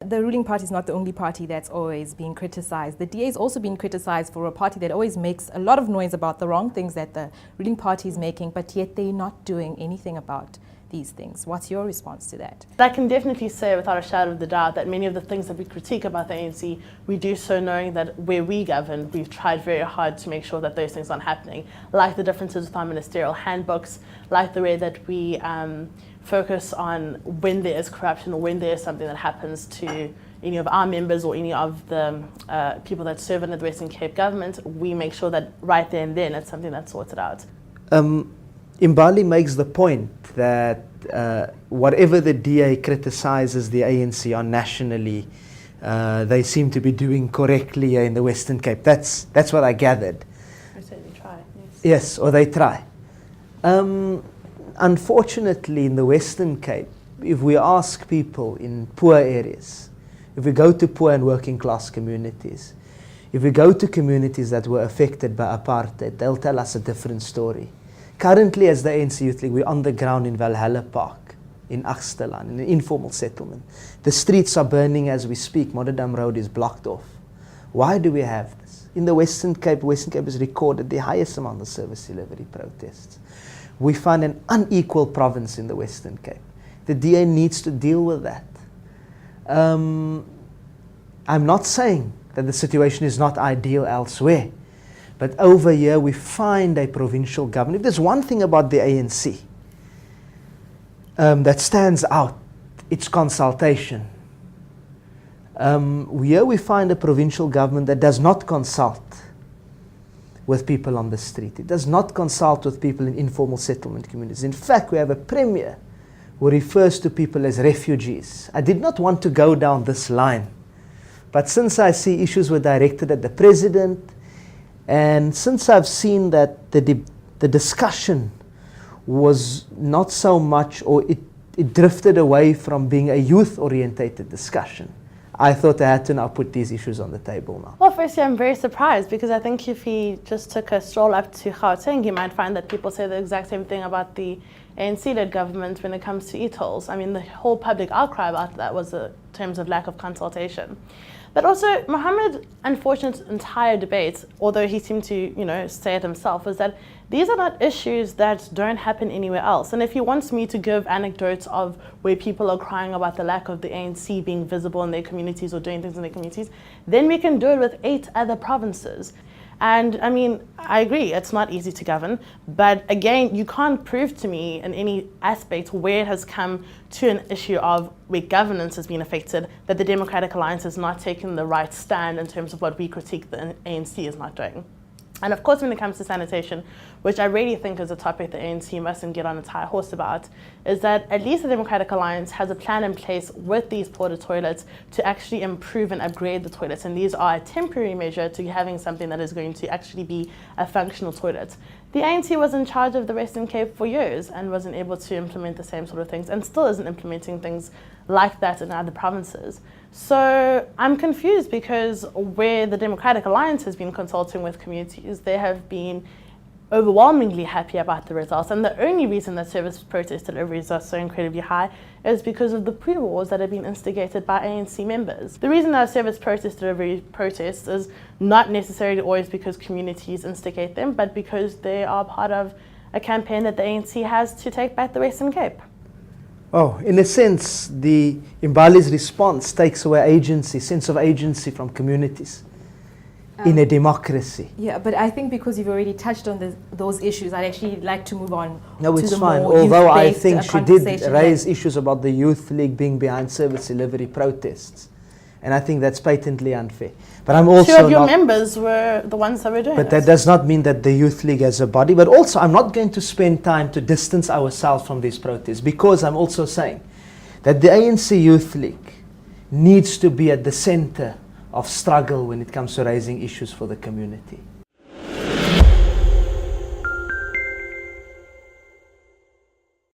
the ruling party is not the only party that's always being criticized. The DA is also being criticized for a party that always makes a lot of noise about the wrong things that the ruling party is making, but yet they're not doing anything about these things. What's your response to that? I can definitely say without a shadow of the doubt that many of the things that we critique about the ANC, we do so knowing that where we govern, we've tried very hard to make sure that those things aren't happening, like the differences with our ministerial handbooks, like the way that we focus on when there is corruption or when there is something that happens to any of our members or any of the people that serve under the Western Cape government, we make sure that right there and then it's something that's sorted out. Mbali makes the point that whatever the DA criticizes the ANC on nationally, they seem to be doing correctly here in the Western Cape. That's what I gathered. They certainly try, yes. Yes, or they try. Unfortunately, in the Western Cape, if we ask people in poor areas, if we go to poor and working class communities, if we go to communities that were affected by apartheid, they'll tell us a different story. Currently, as the ANC Youth League, we're on the ground in Valhalla Park, in Agsteland, in an informal settlement. The streets are burning as we speak. Moderdam Road is blocked off. Why do we have this? In the Western Cape has recorded the highest amount of service delivery protests. We find an unequal province in the Western Cape. The DA needs to deal with that. I'm not saying that the situation is not ideal elsewhere, but over here we find a provincial government. If there's one thing about the ANC that stands out, it's consultation. Here we find a provincial government that does not consult with people on the street. It does not consult with people in informal settlement communities. In fact, we have a premier who refers to people as refugees. I did not want to go down this line, but since I see issues were directed at the president, and since I've seen that the discussion was not so much, or it drifted away from being a youth-orientated discussion, I thought I had to now put these issues on the table now. Well, firstly, I'm very surprised because I think if he just took a stroll up to Gauteng, he might find that people say the exact same thing about the ANC-led government when it comes to e-tolls. I mean, the whole public outcry about that was in terms of lack of consultation. But also, Mohammed, unfortunately, entire debate, although he seemed to, say it himself, was that these are not issues that don't happen anywhere else. And if he wants me to give anecdotes of where people are crying about the lack of the ANC being visible in their communities or doing things in their communities, then we can do it with 8 other provinces. And I mean, I agree, it's not easy to govern, but again, you can't prove to me in any aspect where it has come to an issue of where governance has been affected, that the Democratic Alliance has not taken the right stand in terms of what we critique the ANC is not doing. And of course, when it comes to sanitation, which I really think is a topic the ANC mustn't get on its high horse about, is that at least the Democratic Alliance has a plan in place with these porta toilets to actually improve and upgrade the toilets. And these are a temporary measure to having something that is going to actually be a functional toilet. The ANC was in charge of the Western Cape for years and wasn't able to implement the same sort of things and still isn't implementing things like that in other provinces. So I'm confused because where the Democratic Alliance has been consulting with communities, they have been overwhelmingly happy about the results. And the only reason that service protest deliveries are so incredibly high is because of the pre-wars that have been instigated by ANC members. The reason that service protest delivery protests is not necessarily always because communities instigate them, but because they are part of a campaign that the ANC has to take back the Western Cape. Oh, in a sense, the Mbali's response takes away agency, sense of agency from communities in a democracy. Yeah, but I think because you've already touched on those issues, I'd actually like to move on No, to it's the fine. more Although I youth-based, think she did conversation raise issues about the Youth League being behind service delivery protests. And I think that's patently unfair. But I'm also 2 of your members were the ones that were doing But it. that does not mean that the Youth League as a body, but also I'm not going to spend time to distance ourselves from these protests, because I'm also saying that the ANC Youth League needs to be at the center of struggle when it comes to raising issues for the community.